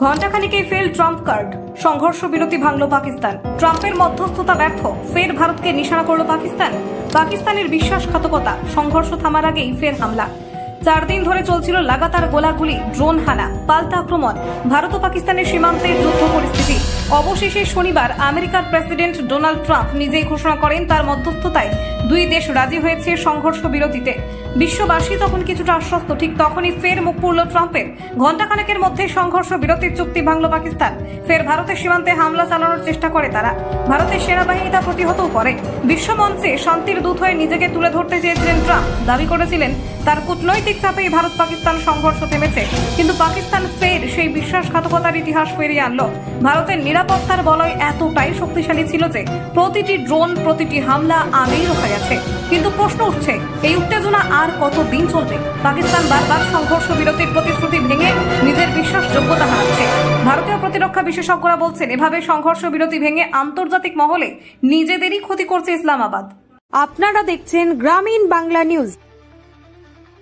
ঘণ্টাখানিকেই fail Trump card, সংঘর্ষ বিরতি ভাঙল পাকিস্তান। ট্রাম্পের মধ্যস্থতা ব্যর্থ, ফের ভারতকে নিশানা করল পাকিস্তান। পাকিস্তানের বিশ্বাসঘাতকতা, সংঘর্ষ থামার আগেই ফের হামলা। 4 দিন ধরে চলছিল লাগাতার গোলাগুলি, ড্রোন হানা, পাল্টা আক্রমণ, ভারত ও পাকিস্তানের সীমান্তে যুদ্ধ পরিস্থিতি। অবশেষে শনিবার আমেরিকার প্রেসিডেন্ট ডোনাল্ড ট্রাম্প নিজেই ঘোষণা করেন তার মধ্যস্থতায় দুই দেশ রাজি হয়েছে সংঘর্ষ বিরতিতে। বিশ্ববাসী তখন কিছুটা আশ্বস্ত, ঠিক তখনই ফের মুখ পুড়ল ট্রাম্পের। ঘণ্টাখানেকের মধ্যে সংঘর্ষ বিরতির চুক্তি ভাঙল পাকিস্তান। ফের ভারতের সীমান্তে হামলা চালানোর চেষ্টা করে তারা। ভারতের সেনাবাহিনী তা প্রতিহতও করে। বিশ্বমঞ্চে শান্তির দূত হয়ে নিজেকে তুলে ধরতে চেয়েছিলেন ট্রাম্প। দাবি করেছিলেন তার কূটনৈতিক চাপেই ভারত পাকিস্তান সংঘর্ষ থেমেছে। কিন্তু পাকিস্তান ফের সেই বিশ্বাসঘাতকতার ইতিহাস ফিরিয়ে আনলো। ভারতের নিরাপত্তার বলয় এতটাই শক্তিশালী ছিল যে প্রতিটি ড্রোন, প্রতিটি হামলা আগেই রোখা গেছে। কিন্তু প্রশ্ন উঠছে, এই উত্তেজনা আর কতদিন চলবে? পাকিস্তান বারবার সংঘর্ষ বিরতির প্রতিশ্রুতি ভেঙে নিজের বিশ্বাসযোগ্যতা হারাচ্ছে। ভারতীয় প্রতিরক্ষা বিশেষজ্ঞরা বলছেন, এভাবে সংঘর্ষ বিরতি ভেঙে আন্তর্জাতিক মহলে নিজেদেরই ক্ষতি করছে ইসলামাবাদ। আপনারা দেখছেন গ্রামীণ বাংলা নিউজ।